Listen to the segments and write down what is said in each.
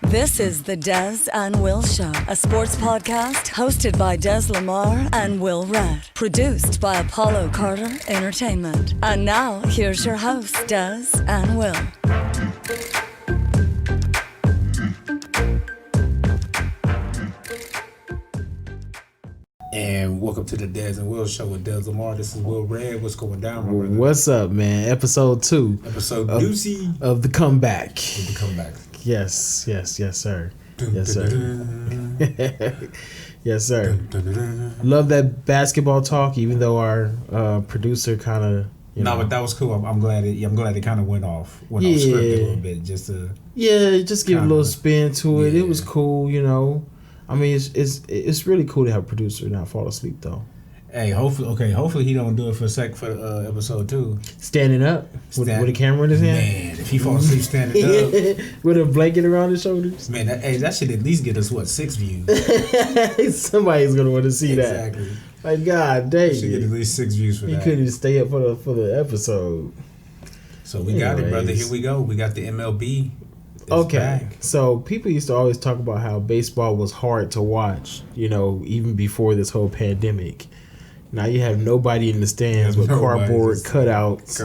This is the Des and Will Show, a sports podcast hosted by Des Lamar and Will Redd, produced by Apollo Carter Entertainment. And now, here's your hosts, Des and Will. And welcome to the Des and Will Show with Des Lamar. This is Will Redd. What's going down, my brother? What's up, man? Episode 2. Episode doozy. Of the comeback. Of the comeback. Yes, sir. Dun, Yes, dun, sir. dun, dun. Yes, sir. Dun, dun, dun, dun. Love that basketball talk, even though our producer kind of, No, but that was cool. I'm glad it kind of went off script a little bit, just to just give a little spin to it. Yeah. It was cool, you know. I mean, it's really cool to have a producer not fall asleep though. Hey, hopefully he don't do it for episode 2. Standing up with a camera in his hand. Man, if he falls asleep standing up with a blanket around his shoulders. Man, that should at least get us 6 views. Somebody's gonna want to see that. Exactly. Like, God dang, Should get at least 6 views for he that. couldn't even stay up for the episode. So we got it, brother. Here we go. We got the MLB. Okay, back. So people used to always talk about how baseball was hard to watch, you know, even before this whole pandemic. Now you have nobody in the stands with cardboard cutouts,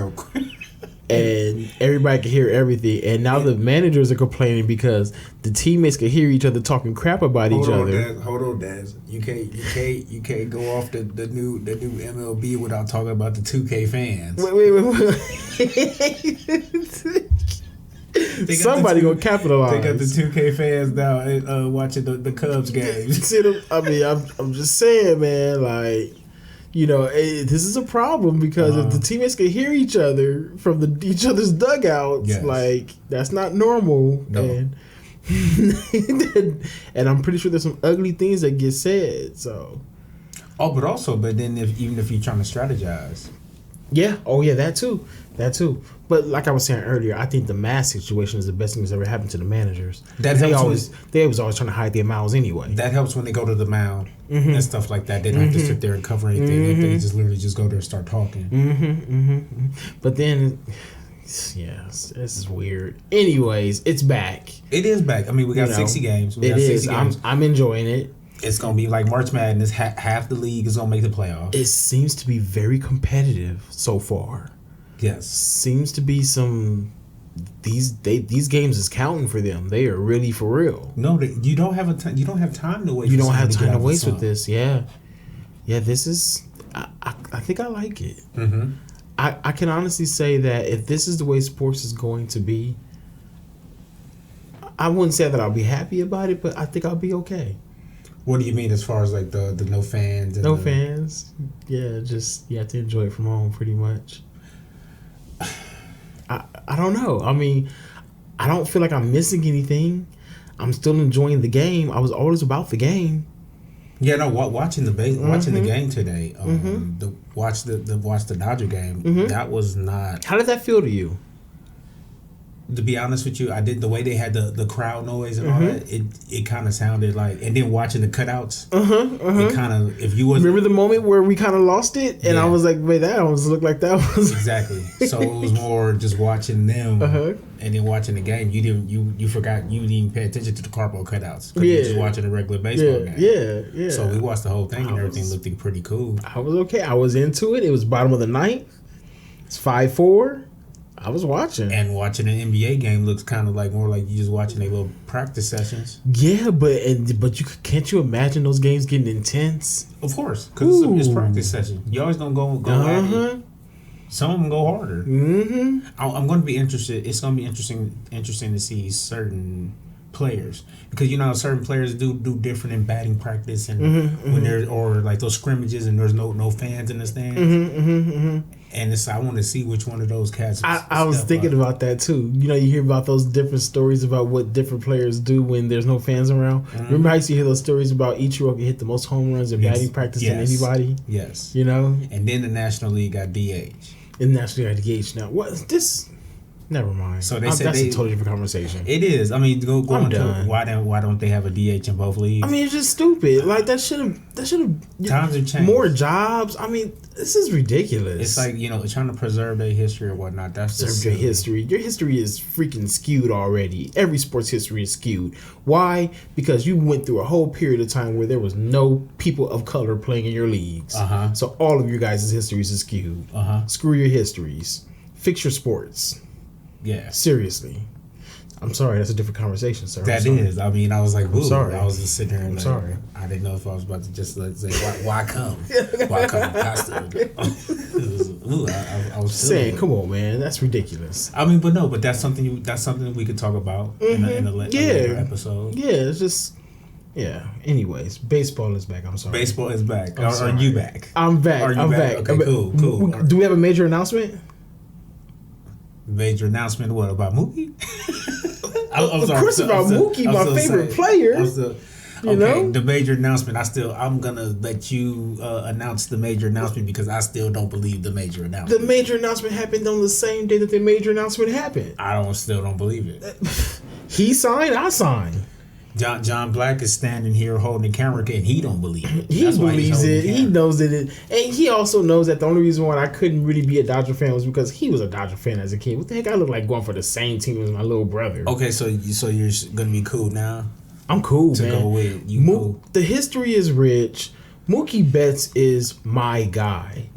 and everybody can hear everything. And now the managers are complaining because the teammates can hear each other talking crap about each other. Hold on, Daz. You can't go off the new MLB without talking about the 2K fans. Wait. Somebody gonna capitalize. They got the 2K fans now watching the Cubs games. I'm just saying, man. Like, you know, this is a problem because if the teammates can hear each other from each other's dugouts, yes. like that's not normal. No. And I'm pretty sure there's some ugly things that get said. So. But then even if you're trying to strategize. Yeah. Oh, yeah. That too. But like I was saying earlier, I think the mask situation is the best thing that's ever happened to the managers. They was always trying to hide their mouths anyway. That helps when they go to the mound and stuff like that. They don't have to sit there and cover anything. They just literally just go there and start talking. But then, yes, this is weird. Anyways, it's back. It is back. I mean, we got 60 games. I'm enjoying it. It's going to be like March Madness. Half the league is going to make the playoffs. It seems to be very competitive so far. Yes. Seems to be some... These games is counting for them. They are really for real. No, you don't have time to waste. You don't have time to waste with this. Yeah. This is... I think I like it. Mm-hmm. I can honestly say that if this is the way sports is going to be, I wouldn't say that I'll be happy about it, but I think I'll be okay. What do you mean as far as like the no fans? No fans. Yeah, just you have to enjoy it from home pretty much. I don't know. I mean, I don't feel like I'm missing anything. I'm still enjoying the game. I was always about the game. Yeah, no. Watching the game today. Watch the Dodger game. That was not. How did that feel to you? To be honest with you, I did the way they had the crowd noise and all that. It kind of sounded like, and then watching the cutouts. It kind of, if you was remember the moment where we kind of lost it, and I was like, wait, that almost looked like that was exactly. So it was more just watching them, and then watching the game. You forgot you didn't even pay attention to the cardboard cutouts. You were just watching a regular baseball game. Yeah. So we watched the whole thing, and everything looked pretty cool. I was okay. I was into it. It was bottom of the ninth. It's 5-4. I was watching. And watching an NBA game looks kind of like more like you just watching their little practice sessions. Yeah, but can't you imagine those games getting intense? Of course, because it's practice session. You always don't go at it. Some of them go harder. I'm going to be interested. It's going to be interesting to see certain players, because you know certain players do different in batting practice and when there's or like those scrimmages and there's no fans in the stands. And I want to see which one of those cats. I was thinking about that too. You know, you hear about those different stories about what different players do when there's no fans around. Remember how you used to hear those stories about Ichiro can hit the most home runs in batting practice than anybody? Yes. You know? And then the National League got DH. In the National League got DH now. What this? Never mind. So they said that's a totally different conversation. It is. I mean, go I'm on done. to why don't they have a DH in both leagues? I mean, it's just stupid. Like that should have. Times have changed. More jobs. I mean, this is ridiculous. It's like, trying to preserve their history or whatnot. That's just your history. Your history is freaking skewed already. Every sports history is skewed. Why? Because you went through a whole period of time where there was no people of color playing in your leagues. So all of your guys' histories is skewed. Screw your histories. Fix your sports. Yeah. Seriously. I'm sorry, that's a different conversation, sir. That is. I mean, I was like, ooh. Sorry. I was just sitting there and sorry. I didn't know if I was about to just say, why come? Why come Costa? I was saying, come on, man, that's ridiculous. I mean, but that's something we could talk about in a later episode. Yeah, it's just. Yeah. Anyways, baseball is back. I'm sorry. Baseball is back. Are you back? I'm back. I'm back. Okay, cool. Do we have a major announcement? Major announcement? What about Mookie? Of course, about Mookie, my favorite player. The major announcement. I'm gonna let you announce the major announcement because I still don't believe the major announcement. The major announcement happened on the same day that the major announcement happened. I still don't believe it. He signed. I signed. John Black is standing here holding the camera and he don't believe it. He believes it. He knows it. And he also knows that the only reason why I couldn't really be a Dodger fan was because he was a Dodger fan as a kid. What the heck? I look like going for the same team as my little brother. Okay, so you're going to be cool now? I'm cool, man. To go with you cool. The history is rich. Mookie Betts is my guy.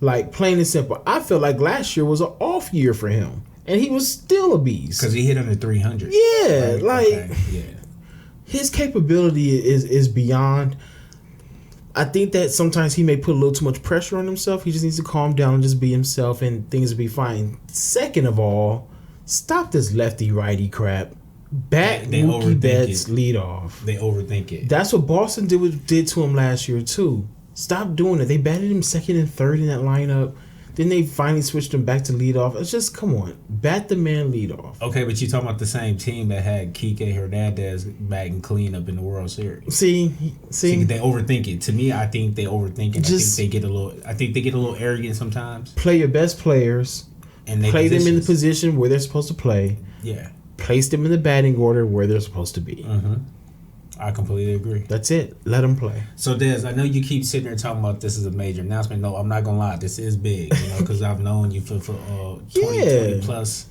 Like, plain and simple. I feel like last year was an off year for him. And he was still a beast. Because he hit under 300. Yeah, right? like... Okay. Yeah. His capability is beyond. I think that sometimes he may put a little too much pressure on himself. He just needs to calm down and just be himself, and things will be fine. Second of all, stop this lefty-righty crap. They Mookie Betts lead off. They overthink it. That's what Boston did to him last year too. Stop doing it. They batted him second and third in that lineup. Then they finally switched him back to lead off. It's just, come on. Bat the man lead off. Okay, but you're talking about the same team that had Kike Hernandez back and clean up in the World Series. See, they overthink it. To me, I think they overthink it. I think they get a little arrogant sometimes. Play your best players. And play them in the position where they're supposed to play. Yeah. Place them in the batting order where they're supposed to be. I completely agree. That's it. Let them play. So, Des, I know you keep sitting there talking about this is a major announcement. No, I'm not going to lie. This is big, because I've known you for 20 plus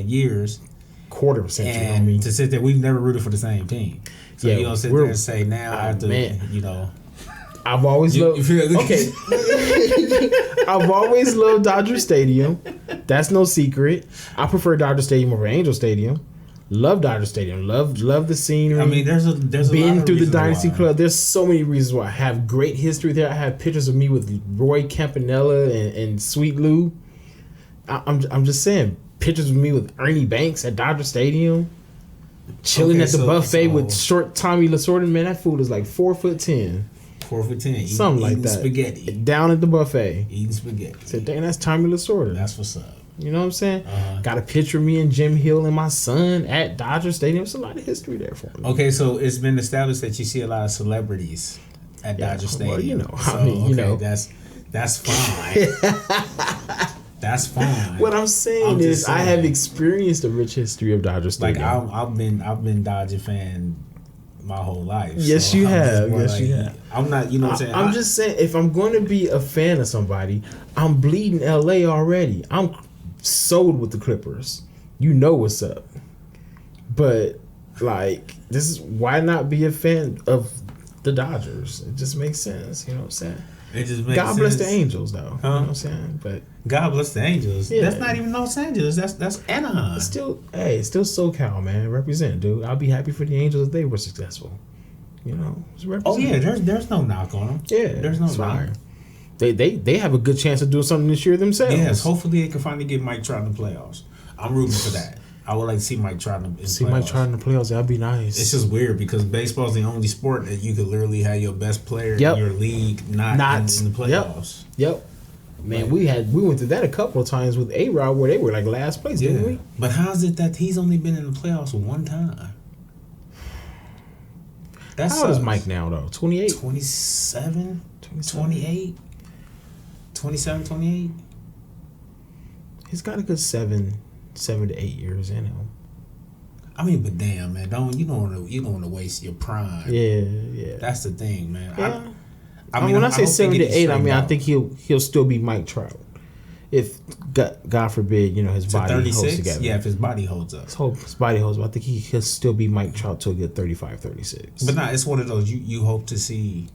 years. Quarter of a century. And to sit there, we've never rooted for the same team. So you don't sit there and say, now I have to, I've always loved... Okay. I've always loved Dodger Stadium. That's no secret. I prefer Dodger Stadium over Angel Stadium. Love Dodger Stadium. Love the scenery. I mean, there's a been lot of through the Dynasty why. Club. There's so many reasons why. I have great history there. I have pictures of me with Roy Campanella and Sweet Lou. I'm just saying, pictures of me with Ernie Banks at Dodger Stadium, chilling at the buffet with short Tommy Lasorda. Man, that food is like 4'10". 4'10". Something like that. Spaghetti down at the buffet. Eating spaghetti. Said, dang, that's Tommy Lasorda. That's what's up. You know what I'm saying? Got a picture of me and Jim Hill and my son at Dodger Stadium. There's a lot of history there for me. Okay, so it's been established that you see a lot of celebrities at Dodger Stadium. Well, that's fine. That's fine. What I'm saying is, I have experienced the rich history of Dodger Stadium. Like I've been Dodger fan my whole life. Yes, so you have. Yes, you have. I'm not. You know what I'm saying? I'm just saying, if I'm going to be a fan of somebody, I'm bleeding LA already. I'm sold with the Clippers. You know what's up. But like, this is why not be a fan of the Dodgers? It just makes sense. You know what I'm saying? It just makes God bless sense. the Angels, though. You know what I'm saying? But God bless the Angels. Yeah. That's not even Los Angeles. That's Anaheim. It's still SoCal, man. Represent, dude. I'll be happy for the Angels if they were successful. You know, oh yeah, there's no knock on them. Yeah, there's no knock. They have a good chance of doing something this year themselves. Yes, hopefully they can finally get Mike Trout in the playoffs. I'm rooting for that. I would like to see Mike Trout in the playoffs. Mike Trout in the playoffs. That'd be nice. It's just weird because baseball's the only sport that you could literally have your best player in your league not in the playoffs. Yep. Man, we went through that a couple of times with A-Rod where they were like last place, didn't we? But how is it that he's only been in the playoffs one time? How old is Mike now, though? 28? 27? 28? 27, 28? He's got a good 7 to 8 years in him. I mean, but damn, man, you don't want to waste your prime. Yeah. That's the thing, man. Yeah. I mean, when I say 7 to 8, I mean out. I think he'll still be Mike Trout. If God forbid, his body 36? holds together. Yeah, if his body holds up. His body holds up. I think he'll still be Mike Trout till a good 35, 36. But it's one of those you hope to see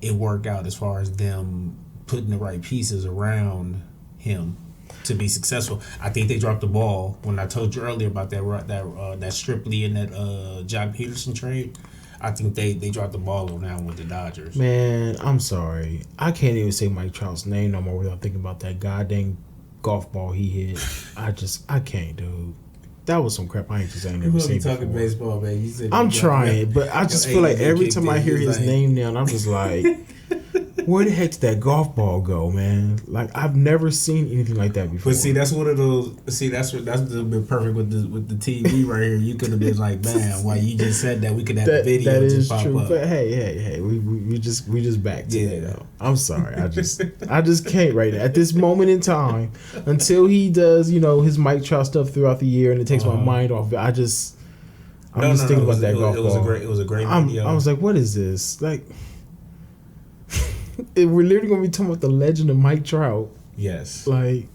it work out as far as them putting the right pieces around him to be successful. I think they dropped the ball when I told you earlier about that Stripley and that Jock Peterson trade. I think they dropped the ball on that with the Dodgers. Man, I'm sorry. I can't even say Mike Trout's name no more without thinking about that goddamn golf ball he hit. I can't, dude. That was some crap I ain't never seen before. Talking baseball, man. You said I'm trying, but I just feel like every time I hear his name now, I'm just like, where the heck did that golf ball go, man? Like, I've never seen anything like that before. But see, that's one of those. See, that's been perfect with the TV right here. You could have been like, man, why you just said that? We could have the video that just is pop true. up. But hey, we just back to it though. I'm sorry, I just can't right now at this moment in time until he does his Mike Trout stuff throughout the year and it takes my mind off. I'm just thinking about that golf ball. It was a great video. I was like, what is this? Like, we're literally gonna be talking about the legend of Mike Trout. Yes. Like,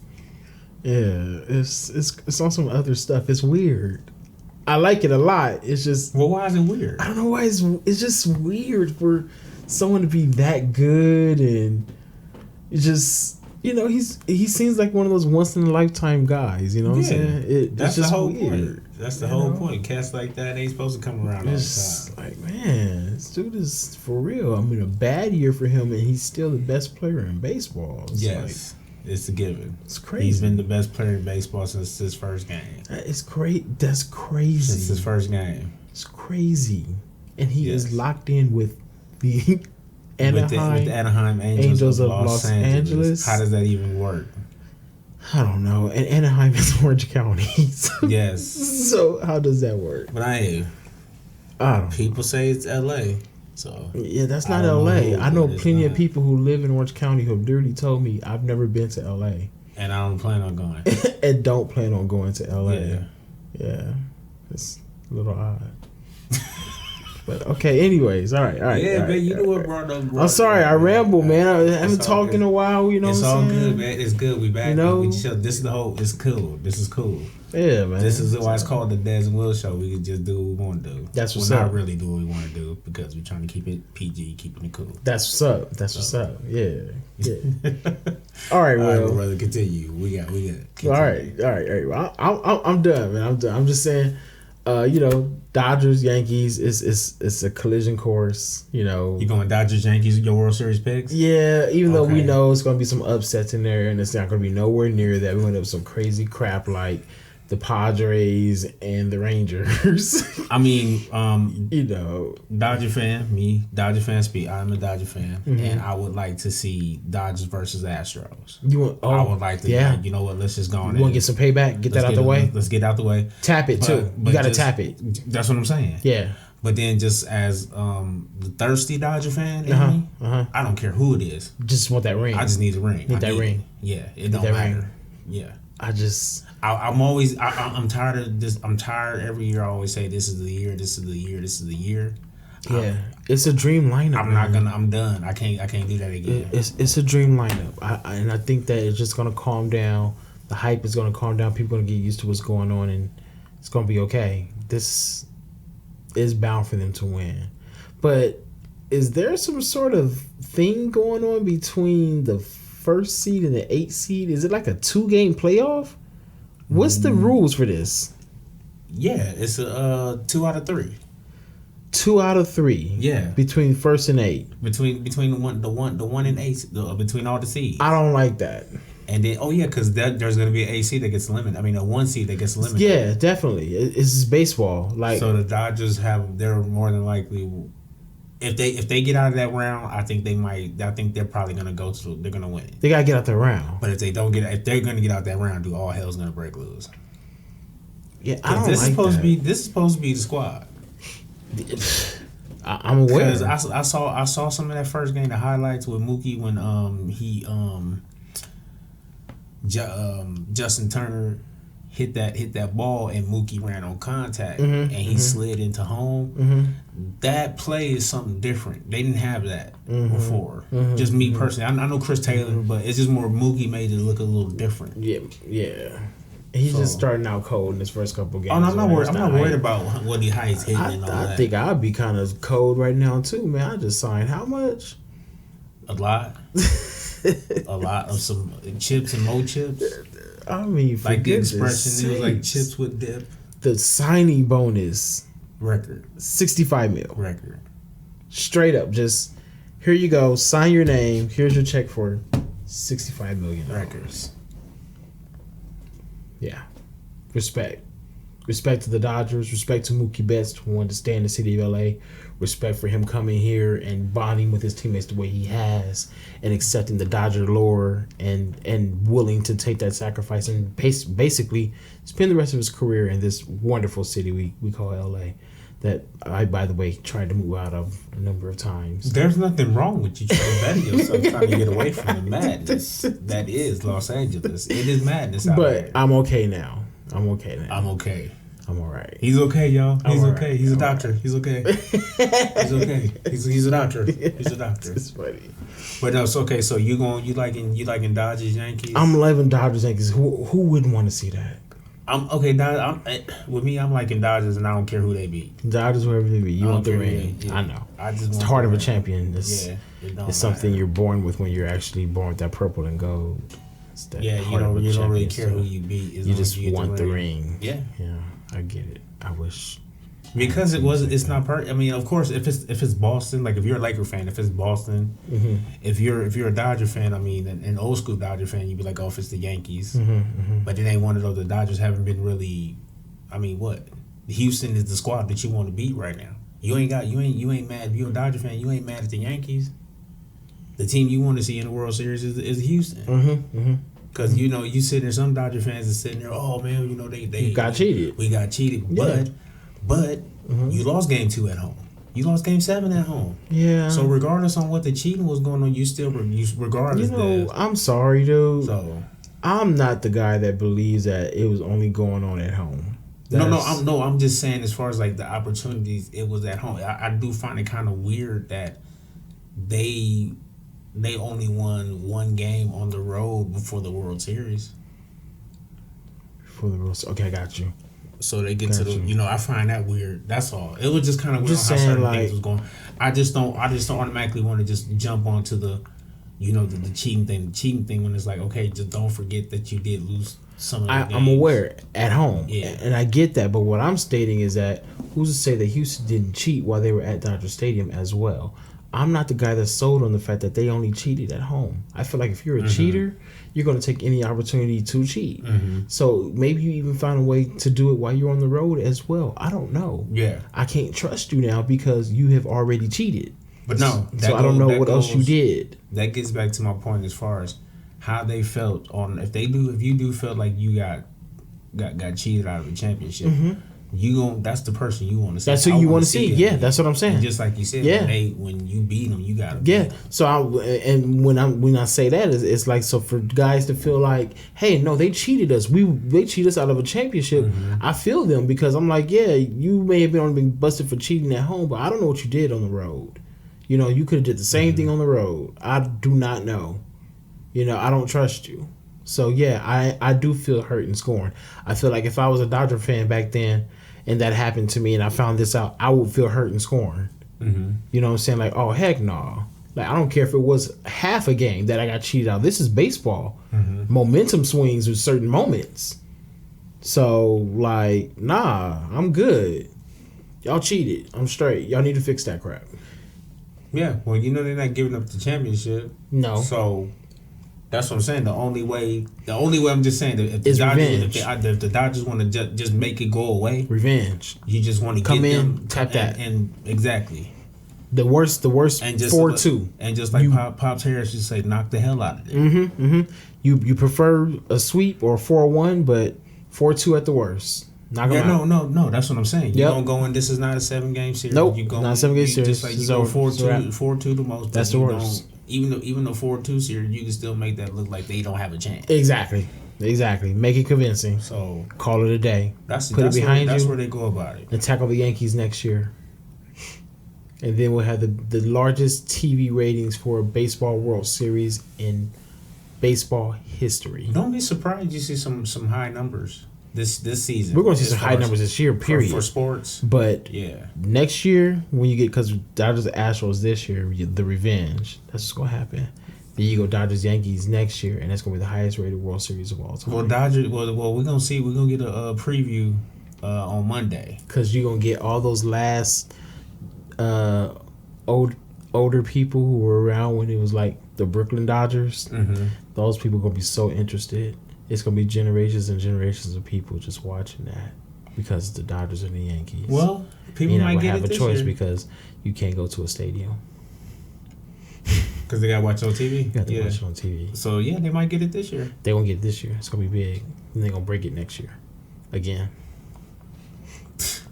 yeah, it's on some other stuff. It's weird. I like it a lot. It's just, well, why is it weird? I don't know why it's just weird for someone to be that good, and it's just he seems like one of those once in a lifetime guys. You know what I'm saying? That's just the whole weird. point. That's the whole point. Cats like that ain't supposed to come around all the time. Like, man, this dude is for real. I mean, a bad year for him, and he's still the best player in baseball. Yes. It's a given. It's crazy. He's been the best player in baseball since his first game. It's great. That's crazy. Since his first game. It's crazy. And he is locked in with the Anaheim, with the Anaheim Angels of Los Angeles. How does that even work? I don't know. And Anaheim is Orange County. Yes. So how does that work? But I don't people say it's LA. So yeah, that's not LA. I know plenty of people who live in Orange County who have literally told me I've never been to LA. And I don't plan on going. And don't plan on going to LA. Yeah. It's a little odd. But okay, anyways, all right. Yeah, man, you know what brought up. I'm sorry, I ramble, man. I haven't talked in a while. It's all good, man. It's good. We back. We chill. This is It's cool. This is cool. Yeah, man. This is why it's called the Des and Will Show. We can just do what we want to do. That's what's up. Not really do what we want to do because we're trying to keep it PG, keeping it cool. That's what's up. What's up. Yeah. All right, well, brother, continue. We got. Continue. All right. Well, I'm done, man. I'm done. I'm just saying. Dodgers, Yankees, it's a collision course. You going Dodgers, Yankees in your World Series picks? Yeah, even though we know it's going to be some upsets in there, and it's not going to be nowhere near that. We're going to have some crazy crap like the Padres and the Rangers. I mean, Dodger fan speak. I'm a Dodger fan, and I would like to see Dodgers versus Astros. I would like to. Yeah. You know what? Let's just go on. You want to get some payback? Get that out the way. Let's get out the way. Tap it too. You got to tap it. That's what I'm saying. Yeah. But then, just as the thirsty Dodger fan, I don't care who it is. Just want that ring. I just need the ring. Need that ring. Yeah, it don't matter. Yeah. I'm tired of this. I'm tired every year. I always say this is the year. This is the year. This is the year. Yeah, it's a dream lineup. I'm done. I can't do that again. It's a dream lineup. I think that it's just gonna calm down. The hype is gonna calm down. People are gonna get used to what's going on, and it's gonna be okay. This is bound for them to win. But is there some sort of thing going on between the first seed and the 8th seed? Is it like a 2-game playoff? What's the rules for this? Yeah, it's a 2 out of 3. 2 out of 3. Yeah, between first and 8. Between the one and 8. Between all the seeds. I don't like that. And then because there's going to be an 8 seed that gets eliminated. I mean, a 1 seed that gets eliminated. Yeah, definitely. It's baseball. So the Dodgers they're more than likely. If they get out of that round, I think they might. I think they're probably gonna go to. They're gonna win. They gotta get out the round. But if they're gonna get out that round, all hell's gonna break loose. Yeah, I don't this like is supposed that. to be. This is supposed to be the squad. I'm aware. Because I saw some of that first game, the highlights with Mookie when Justin Turner hit that ball and Mookie ran on contact and he slid into home. That play is something different. They didn't have that before. Just me personally. I know Chris Taylor, but it's just more Mookie made it look a little different. Yeah. He's just starting out cold in his first couple games. Oh, no, I'm not worried. I'm not worried about what how he's hitting and all that. I think I'd be kind of cold right now too, man. I just signed how much? A lot. A lot of some chips and more chips. I mean, for like the goodness expression, it was like chips with dip. The signing bonus record, $65 million record. Straight up, just here you go. Sign your name. Here's your check for $65 million. Records. Yeah, respect to the Dodgers. Respect to Mookie Betts, who wanted to stay in the city of LA. Respect for him coming here and bonding with his teammates the way he has, and accepting the Dodger lore and willing to take that sacrifice and basically spend the rest of his career in this wonderful city we call LA. That I, by the way, tried to move out of a number of times. There's nothing wrong with you trying to better yourself, trying to get away from the madness that is Los Angeles. It is madness out there. But I'm okay now. I'm okay. I'm all right. He's okay, y'all. He's all okay. Right. He's a doctor. He's okay. He's okay. He's a doctor. He's a doctor. It's funny. But no, it's okay. So you liking Dodgers, Yankees? I'm loving Dodgers, Yankees. Who wouldn't want to see that? I'm okay. With me, I'm liking Dodgers, and I don't care who they beat. Dodgers, wherever they beat. You want the ring. Yeah. I know. It's the heart of a champion. It's something you're born with when you're actually born with that purple and gold. You don't really care who you beat. You just want the ring. Yeah. I get it. I wish. Because it's not I mean, of course, if it's Boston, like if you're a Laker fan, if it's Boston, if you're a Dodger fan, I mean, an old school Dodger fan, you'd be like, oh, if it's the Yankees, but it ain't one of those. The Dodgers haven't been really. I mean, what? Houston is the squad that you want to beat right now. You ain't mad. If you're a Dodger fan, you ain't mad at the Yankees. The team you want to see in the World Series is Houston. Because, you sitting there, some Dodger fans are sitting there, oh, man, they got cheated. We got cheated. Yeah. But you lost game 2 at home. You lost game 7 at home. Yeah. So regardless on what the cheating was going on, regardless. I'm sorry, dude. So I'm not the guy that believes that it was only going on at home. I'm just saying as far as like the opportunities, it was at home. I do find it kind of weird that they only won one game on the road before the World Series. Okay, I got you. So they get I find that weird. That's all. It was just kind of weird how certain things was going. I just don't automatically want to just jump onto the cheating thing. The cheating thing when it's like, okay, just don't forget that you did lose some of the games. I'm aware at home. Yeah. And I get that, but what I'm stating is that who's to say that Houston didn't cheat while they were at Dodger Stadium as well? I'm not the guy that's sold on the fact that they only cheated at home. I feel like if you're a cheater, you're going to take any opportunity to cheat. So maybe you even find a way to do it while you're on the road as well. I don't know. Yeah. I can't trust you now because you have already cheated. But no. So I don't know what else you did. That gets back to my point as far as how they felt on if you do feel like you got cheated out of a championship. That's the person you want to see. That's who you want to see. Yeah, that's what I'm saying. And just like you said, when you beat them, you got to beat them. So when I say that, it's like, so for guys to feel like, hey, no, they cheated us. They cheated us out of a championship. I feel them because I'm like, yeah, you may have been busted for cheating at home, but I don't know what you did on the road. You could have did the same thing on the road. I do not know. I don't trust you. So yeah, I do feel hurt and scorned. I feel like if I was a Dodger fan back then, and that happened to me and I found this out, I would feel hurt and scorned. You know what I'm saying? Like, oh, heck no. Like, I don't care if it was half a game that I got cheated out. This is baseball. Momentum swings with certain moments. So, like, nah, I'm good. Y'all cheated. I'm straight. Y'all need to fix that crap. Yeah, well, they're not giving up the championship. No. So that's what I'm saying. The only way I'm just saying that if the Dodgers want to just make it go away, revenge. You just want to come get in, them tap that, and exactly. The worst, and just 4-2, and just like Pops Harris just say, knock the hell out of it. You prefer a sweep or 4-1, but 4-2 at the worst. Knock them out. No. That's what I'm saying. You don't go in. This is not a 7-game series. Nope, you go not a 7-game series. Just like you go 4-2 the most. That's the worst. even though 4-2 series, you can still make that look like they don't have a chance. Exactly. Make it convincing. So call it a day. That's where they go about it. And tackle the Yankees next year. And then we'll have the largest TV ratings for a baseball World Series in baseball history. Don't be surprised you see some high numbers this season. We're going to see some high numbers this year, period. For sports. But next year, when you get, because Dodgers Astros this year, the revenge, that's what's going to happen. Then you go Dodgers Yankees next year, and that's going to be the highest rated World Series of all time. Well, we're going to see. We're going to get a preview on Monday. Because you're going to get all those last older people who were around when it was like the Brooklyn Dodgers. Mm-hmm. Those people are going to be so interested. It's going to be generations and generations of people just watching that because the Dodgers and the Yankees. Well, people might get it this year. Have a choice because you can't go to a stadium. Because they got to watch it on TV? You got to watch it on TV. So, yeah, they might get it this year. They're going to get it this year. It's going to be big. And they're going to break it next year. Again.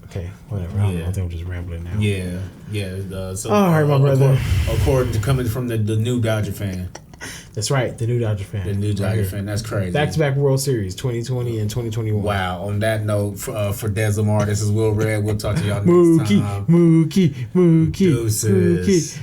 Okay, whatever. I think I'm just rambling now. Yeah. So, all right, my brother. According to coming from the new Dodger fan. That's right, the new Dodger fan. The new Dodger fan. That's crazy. Back-to-back World Series, 2020 and 2021. Wow. On that note, for Des Lamar, this is Will Red. We'll talk to y'all next time. Mookie. Deuces.